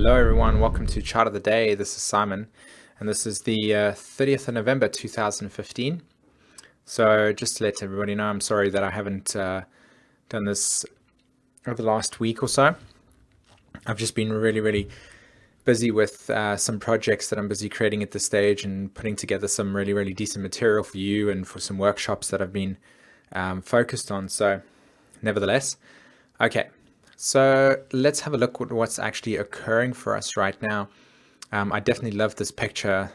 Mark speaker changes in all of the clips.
Speaker 1: Hello everyone, welcome to Chart of the Day. This is Simon, and this is the 30th of November 2015. So just to let everybody know, I'm sorry that I haven't done this over the last week or so. I've just been really busy with some projects that I'm busy creating at this stage and putting together some really decent material for you and for some workshops that I've been focused on. So nevertheless, okay. So let's have a look at what's actually occurring for us right now. I definitely love this picture.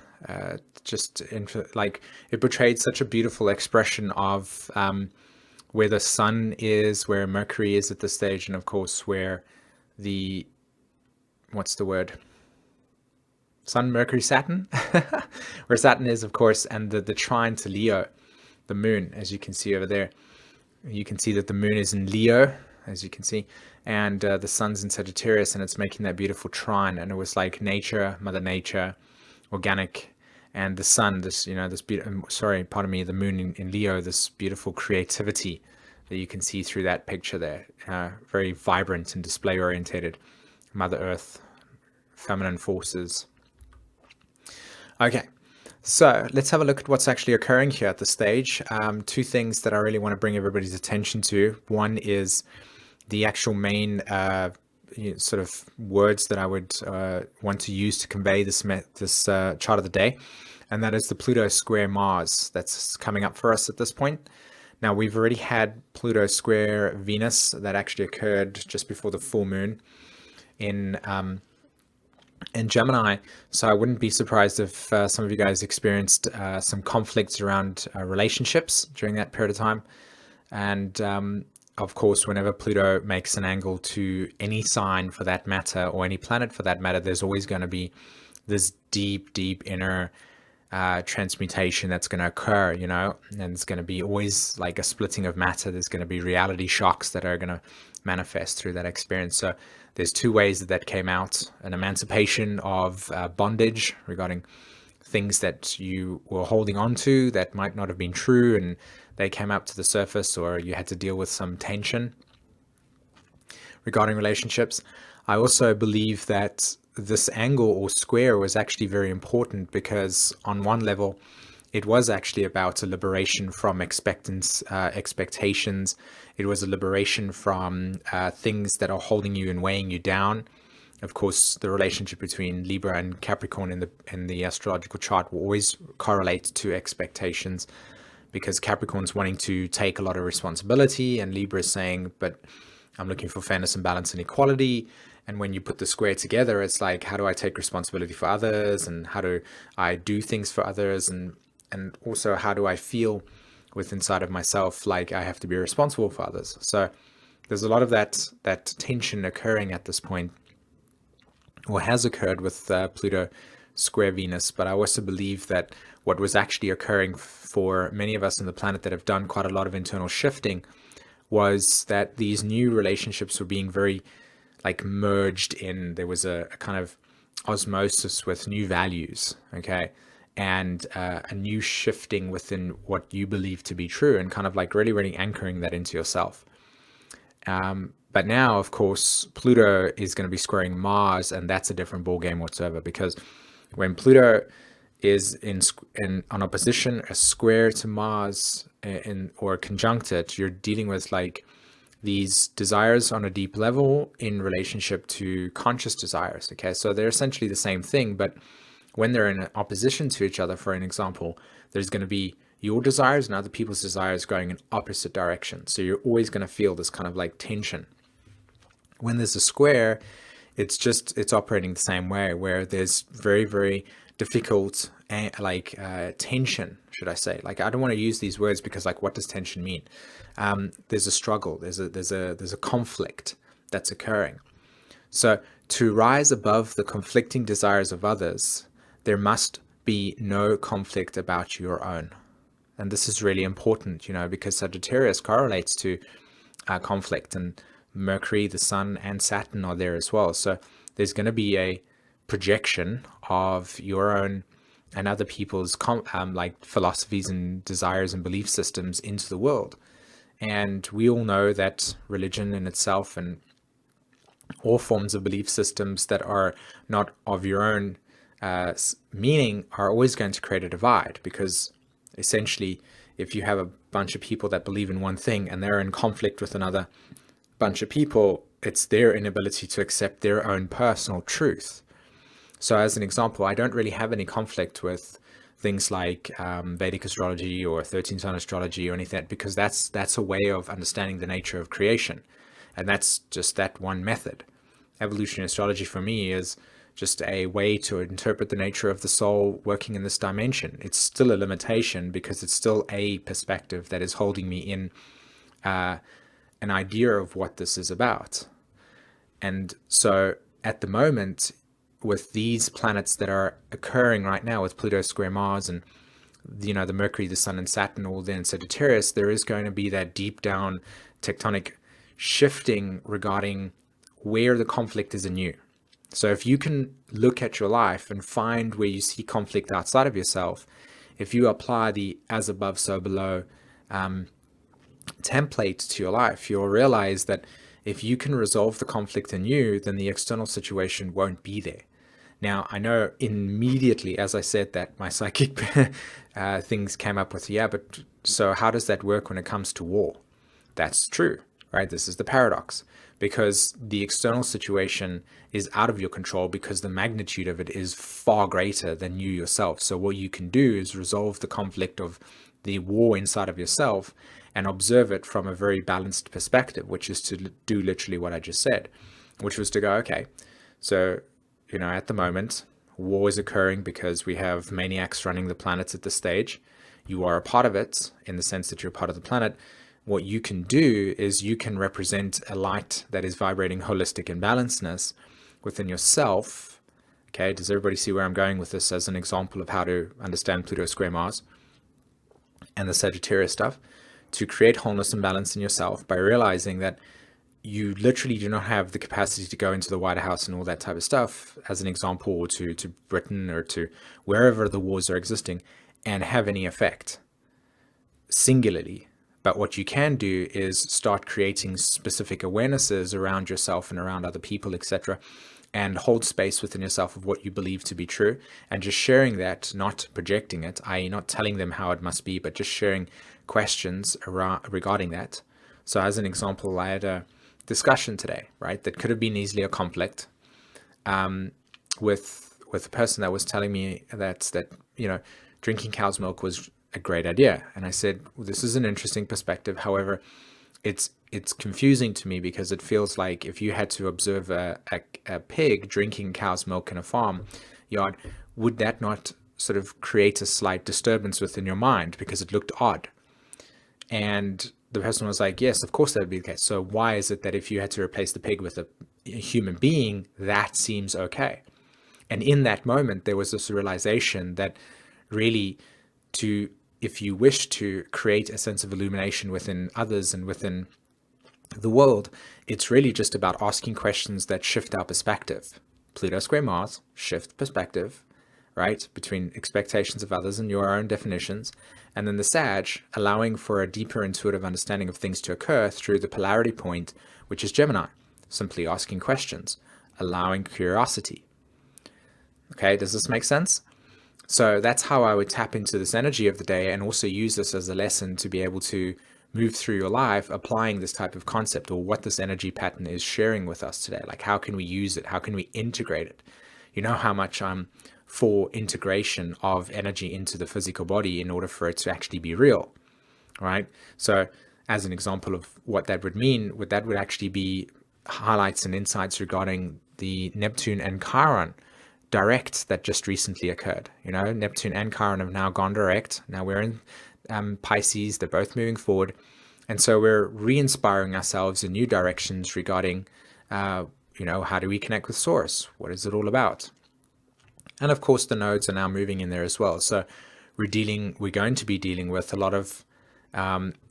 Speaker 1: Like it portrayed such a beautiful expression of where the sun is, where Mercury is at this stage, and of course where the what's the word? Sun, Mercury, Saturn, where Saturn is, of course, and the trine to Leo, the moon, as you can see over there. You can see that the moon is in Leo, as you can see, and the sun's in Sagittarius, and it's making that beautiful trine. And it was like nature, Mother Nature, organic, and the sun, the moon in Leo, this beautiful creativity that you can see through that picture there, very vibrant and display orientated. Mother Earth, feminine forces. Okay. So let's have a look at what's actually occurring here at this stage. Two things that I really want to bring everybody's attention to. One is the actual main sort of words that I would want to use to convey this chart of the day, and that is the Pluto square Mars that's coming up for us at this point. Now, we've already had Pluto square Venus that actually occurred just before the full moon in Gemini, so I wouldn't be surprised if some of you guys experienced some conflicts around relationships during that period of time. And of course, whenever Pluto makes an angle to any sign for that matter, or any planet for that matter, there's always going to be this deep inner transmutation that's going to occur, and it's going to be always like a splitting of matter. There's going to be reality shocks that are going to manifest through that experience. So there's two ways that came out: an emancipation of bondage regarding things that you were holding on to that might not have been true, and they came up to the surface, or you had to deal with some tension regarding relationships. I also believe that this angle or square was actually very important because on one level, it was actually about a liberation from expectations. It was a liberation from things that are holding you and weighing you down. Of course, the relationship between Libra and Capricorn in the astrological chart will always correlate to expectations, because Capricorn's wanting to take a lot of responsibility, and Libra is saying, but I'm looking for fairness and balance and equality. And when you put the square together, it's like, how do I take responsibility for others, and how do I do things for others, and also how do I feel inside of myself like I have to be responsible for others. So there's a lot of that tension occurring at this point, or has occurred with Pluto square Venus. But I also believe that what was actually occurring for many of us on the planet that have done quite a lot of internal shifting was that these new relationships were being very like merged in. There was a kind of osmosis with new values, okay, and a new shifting within what you believe to be true, and kind of like really anchoring that into yourself. But now, of course, Pluto is going to be squaring Mars, and that's a different ballgame whatsoever, because when Pluto is in on opposition, a square to Mars, or conjunct it, you're dealing with like these desires on a deep level in relationship to conscious desires. Okay, so they're essentially the same thing, but when they're in opposition to each other, for an example, there's going to be your desires and other people's desires going in opposite directions. So you're always going to feel this kind of like tension. When there's a square, it's operating the same way, where there's very difficult tension, should I say. Like, I don't want to use these words because, like, what does tension mean? There's a struggle, there's a conflict that's occurring. So to rise above the conflicting desires of others, there must be no conflict about your own. And this is really important, because Sagittarius correlates to conflict, and Mercury, the Sun, and Saturn are there as well. So there's going to be a projection of your own and other people's like philosophies and desires and belief systems into the world. And we all know that religion in itself and All forms of belief systems that are not of your own meaning are always going to create a divide, because essentially, if you have a bunch of people that believe in one thing and they're in conflict with another bunch of people, it's their inability to accept their own personal truth. So as an example, I don't really have any conflict with things like Vedic astrology or 13th Nov astrology or anything, because that's a way of understanding the nature of creation. And that's just that one method. Evolutionary astrology for me is just a way to interpret the nature of the soul working in this dimension. It's still a limitation because it's still a perspective that is holding me in an idea of what this is about. And so at the moment, with these planets that are occurring right now, with Pluto square Mars and the Mercury, the Sun, and Saturn all there in Sagittarius, there is going to be that deep down tectonic shifting regarding where the conflict is in you. So if you can look at your life and find where you see conflict outside of yourself, if you apply the as above, so below template to your life, you'll realize that if you can resolve the conflict in you, then the external situation won't be there. Now, I know immediately, as I said that, my psychic things came up with, yeah, but so how does that work when it comes to war? That's true, right? This is the paradox, because the external situation is out of your control because the magnitude of it is far greater than you yourself. So what you can do is resolve the conflict of the war inside of yourself and observe it from a very balanced perspective, which is to do literally what I just said, which was to go, okay, so, at the moment, war is occurring because we have maniacs running the planets at this stage. You are a part of it in the sense that you're part of the planet. What you can do is you can represent a light that is vibrating holistic and balancedness within yourself. Okay, does everybody see where I'm going with this as an example of how to understand Pluto square Mars and the Sagittarius stuff? To create wholeness and balance in yourself by realizing that you literally do not have the capacity to go into the White House and all that type of stuff, as an example, or to Britain or to wherever the wars are existing, and have any effect singularly. But what you can do is start creating specific awarenesses around yourself and around other people, etc., and hold space within yourself of what you believe to be true, and just sharing that, not projecting it, i.e. not telling them how it must be, but just sharing questions regarding that. So as an example, I had a discussion today, right, that could have been easily a conflict with a person that was telling me that drinking cow's milk was a great idea. And I said, well, this is an interesting perspective. However, it's confusing to me because it feels like if you had to observe a pig drinking cow's milk in a farm yard, would that not sort of create a slight disturbance within your mind because it looked odd? And the person was like, yes, of course that would be the case. So why is it that if you had to replace the pig with a human being, that seems okay? And in that moment, there was this realization that really, if you wish to create a sense of illumination within others and within the world, it's really just about asking questions that shift our perspective. Pluto square Mars, shift perspective, right, between expectations of others and your own definitions. And then the Sag, allowing for a deeper intuitive understanding of things to occur through the polarity point, which is Gemini, simply asking questions, allowing curiosity. Okay, does this make sense? So that's how I would tap into this energy of the day and also use this as a lesson to be able to move through your life applying this type of concept, or what this energy pattern is sharing with us today. Like, how can we use it? How can we integrate it? You know how much I'm for integration of energy into the physical body in order for it to actually be real, right? So as an example of what that would mean, that would actually be highlights and insights regarding the Neptune and Chiron direct that just recently occurred. Neptune and Chiron have now gone direct. Now we're in Pisces. They're both moving forward. And so we're re-inspiring ourselves in new directions regarding, how do we connect with Source? What is it all about? And of course, the nodes are now moving in there as well. So we're going to be dealing with a lot of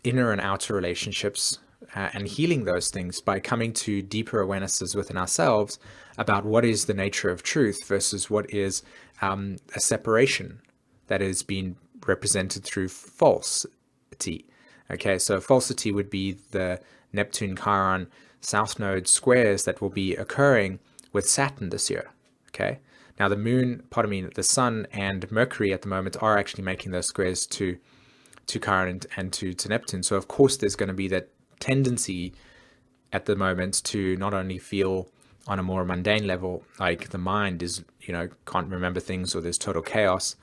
Speaker 1: inner and outer relationships and healing those things by coming to deeper awarenesses within ourselves about what is the nature of truth versus what is a separation that is being represented through falsity. Okay, so falsity would be the Neptune Chiron south node squares that will be occurring with Saturn this year. Okay. Now the sun and Mercury at the moment are actually making those squares to Chiron and to Neptune. So of course there's going to be that tendency at the moment to not only feel on a more mundane level, like the mind is, can't remember things, or there's total chaos,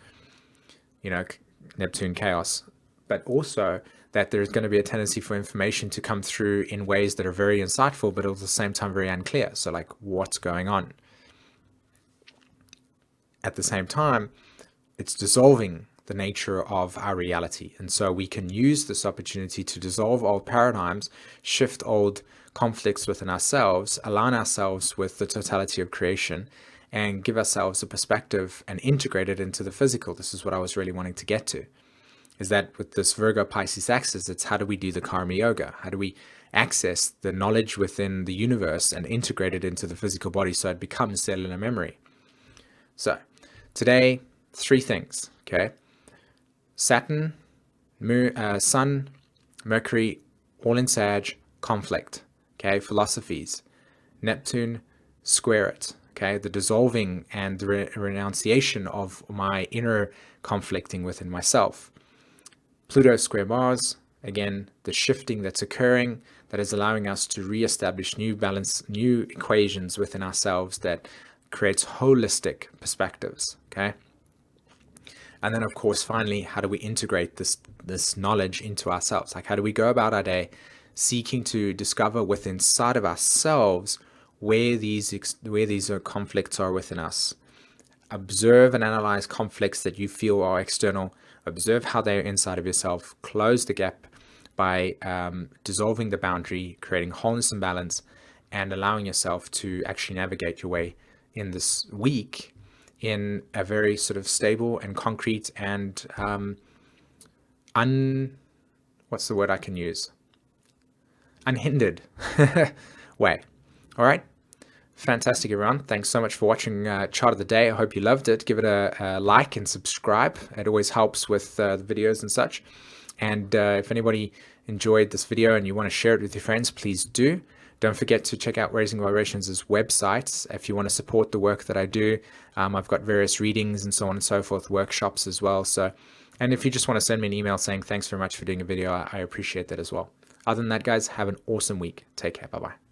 Speaker 1: Neptune chaos, but also that there's going to be a tendency for information to come through in ways that are very insightful, but at the same time very unclear. So like, what's going on? At the same time, it's dissolving the nature of our reality. And so we can use this opportunity to dissolve old paradigms, shift old conflicts within ourselves, align ourselves with the totality of creation, and give ourselves a perspective and integrate it into the physical. This is what I was really wanting to get to, is that with this Virgo Pisces axis, it's how do we do the karma yoga? How do we access the knowledge within the universe and integrate it into the physical body so it becomes cellular memory? So today, 3 things, okay? Saturn, Sun, Mercury, all in Sag, conflict, okay? Philosophies. Neptune, square it, okay? The dissolving and the renunciation of my inner conflicting within myself. Pluto square Mars, again, the shifting that's occurring that is allowing us to reestablish new balance, new equations within ourselves that creates holistic perspectives, okay? And then, of course, finally, how do we integrate this knowledge into ourselves? Like, how do we go about our day seeking to discover within inside of ourselves where these conflicts are within us? Observe and analyze conflicts that you feel are external. Observe how they are inside of yourself. Close the gap by dissolving the boundary, creating wholeness and balance, and allowing yourself to actually navigate your way in this week in a very sort of stable and concrete and what's the word I can use? Unhindered way. All right. Fantastic, everyone. Thanks so much for watching Chart of the Day. I hope you loved it. Give it a like and subscribe. It always helps with the videos and such. And if anybody enjoyed this video and you want to share it with your friends, please do. Don't forget to check out Raising Vibrations' website if you want to support the work that I do. I've got various readings and so on and so forth, workshops as well. And if you just want to send me an email saying thanks very much for doing a video, I appreciate that as well. Other than that, guys, have an awesome week. Take care. Bye-bye.